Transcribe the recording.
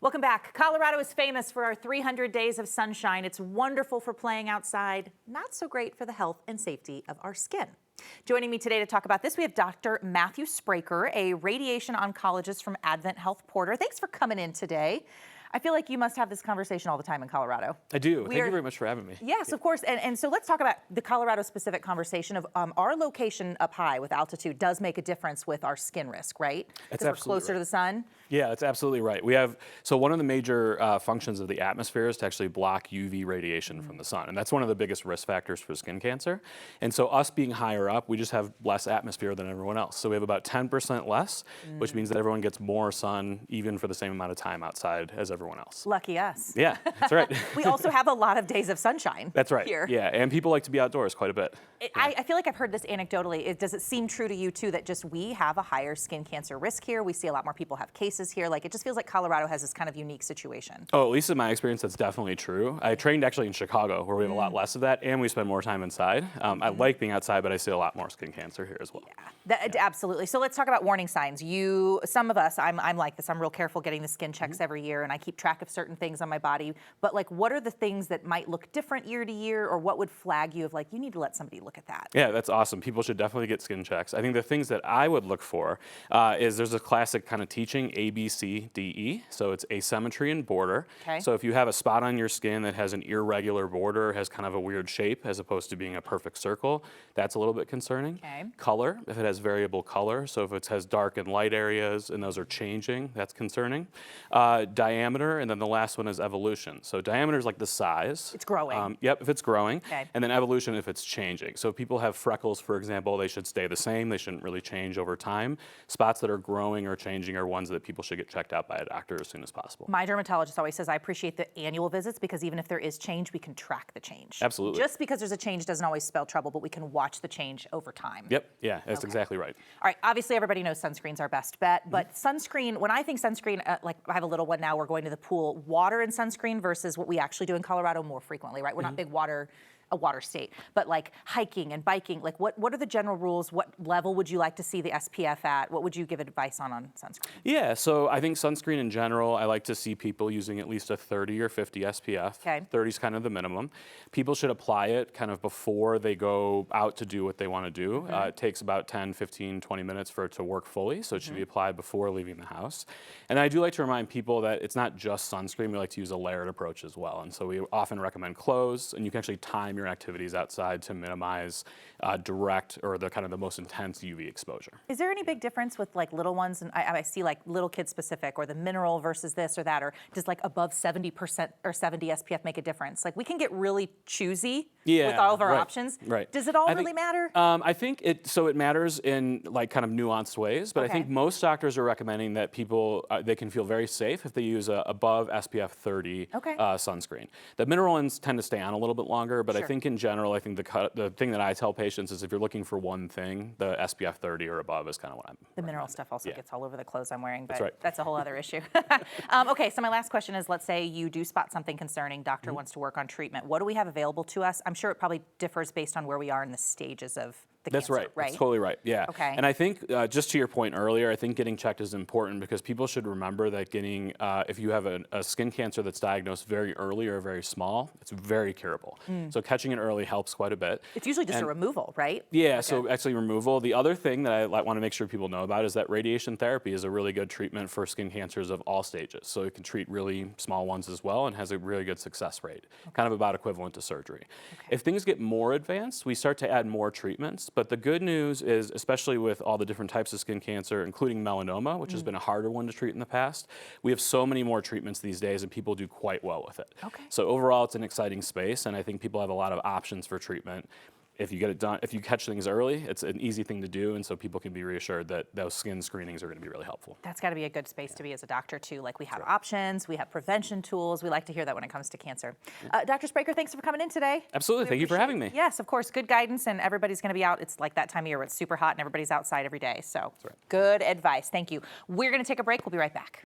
Welcome back. Colorado is famous for our 300 days of sunshine. It's wonderful for playing outside, not so great for the health and safety of our skin. Joining me today to talk about this, we have Dr. Matthew Spraker, a radiation oncologist from AdventHealth Porter. Thanks for coming in today. I feel like you must have this conversation all the time in Colorado. I do. Thank you very much for having me. Yes, of course. And so let's talk about the Colorado-specific conversation of our location up high with altitude does make a difference with our skin risk, right? That's Because we're absolutely closer right. to the sun. Yeah, that's absolutely right. So one of the major functions of the atmosphere is to actually block UV radiation from the sun. And that's one of the biggest risk factors for skin cancer. And so us being higher up, we just have less atmosphere than everyone else. So we have about 10% less, which means that everyone gets more sun even for the same amount of time outside as everyone else. Lucky us. Yeah, that's right. We also have a lot of days of sunshine. That's right. Here. Yeah, and people like to be outdoors quite a bit. I feel like I've heard this anecdotally. Does it seem true to you too that just we have a higher skin cancer risk here? We see a lot more people have cases here. Like it just feels like Colorado has this kind of unique situation. Oh, at least in my experience, that's definitely true. I trained actually in Chicago, where we have a lot less of that, and we spend more time inside. I like being outside, but I see a lot more skin cancer here as well. Absolutely. So let's talk about warning signs. Some of us, I'm like this. I'm real careful getting the skin checks every year, and I keep track of certain things on my body. But like, what are the things that might look different year to year, or what would flag you of like, you need to let somebody look at that? Yeah, that's awesome. People should definitely get skin checks. I think the things that I would look for is there's a classic kind of teaching, A, B, C, D, E. So it's asymmetry and border. Okay. So if you have a spot on your skin that has an irregular border, has kind of a weird shape as opposed to being a perfect circle, that's a little bit concerning. Okay. Color, if it has variable color, so if it has dark and light areas and those are changing, that's concerning. Diameter, and then the last one is evolution. So diameter is like the size. It's growing. Yep, if it's growing. Okay. And then evolution if it's changing. So if people have freckles, for example, they should stay the same. They shouldn't really change over time. Spots that are growing or changing are ones that people should get checked out by a doctor as soon as possible. My dermatologist always says I appreciate the annual visits because even if there is change, we can track the change. Absolutely. Just because there's a change doesn't always spell trouble, but we can watch the change over time. Yep, yeah, that's exactly right. All right, obviously everybody knows sunscreen's our best bet, but sunscreen, when I think sunscreen, like I have a little one now, we're going to the pool, water and sunscreen versus what we actually do in Colorado more frequently, right? We're not a water state, but like hiking and biking, like what are the general rules? What level would you like to see the SPF at? What would you give advice on sunscreen? Yeah, so I think sunscreen in general, I like to see people using at least a 30 or 50 SPF. Okay. 30 is kind of the minimum. People should apply it kind of before they go out to do what they want to do. It takes about 10, 15, 20 minutes for it to work fully, so it should be applied before leaving the house. And I do like to remind people that it's not just sunscreen, we like to use a layered approach as well. And so we often recommend clothes, and you can actually time your activities outside to minimize direct or the kind of the most intense UV exposure. Is there any big difference with like little ones? And I see like little kid specific or the mineral versus this or that, or does like above 70% or 70 SPF make a difference? Like we can get really choosy with all of our options. Right. Does it all really matter? I think it matters in like kind of nuanced ways, but I think most doctors are recommending that people, they can feel very safe if they use a above SPF 30 sunscreen. The mineral ones tend to stay on a little bit longer, but I think in general, I think the thing that I tell patients is if you're looking for one thing, the SPF 30 or above is kind of what I'm The mineral stuff also gets all over the clothes I'm wearing, but That's right. that's a whole other issue. Okay, so my last question is, let's say you do spot something concerning, doctor wants to work on treatment. What do we have available to us? I'm sure it probably differs based on where we are in the stages of the That's cancer, right. That's totally right. Yeah. Okay. And I think just to your point earlier, I think getting checked is important because people should remember that getting, if you have a skin cancer that's diagnosed very early or very small, it's very curable. So catching it early helps quite a bit. It's usually just a removal, right? Yeah, so actually removal. The other thing that I want to make sure people know about is that radiation therapy is a really good treatment for skin cancers of all stages. So it can treat really small ones as well and has a really good success rate, kind of about equivalent to surgery. If things get more advanced, we start to add more treatments. But the good news is, especially with all the different types of skin cancer, including melanoma, which has been a harder one to treat in the past, we have so many more treatments these days and people do quite well with it. So overall, it's an exciting space, and I think people have a lot of options for treatment. If you get it done, if you catch things early, it's an easy thing to do, and so people can be reassured that those skin screenings are going to be really helpful. That's got to be a good space to be as a doctor too. Like we have options, we have prevention tools. We like to hear that when it comes to cancer. Dr. Spraker, thanks for coming in today. Absolutely, thank you for having me. Yes, of course, good guidance, and everybody's going to be out. It's like that time of year where it's super hot and everybody's outside every day. So good advice. Thank you. We're going to take a break. We'll be right back.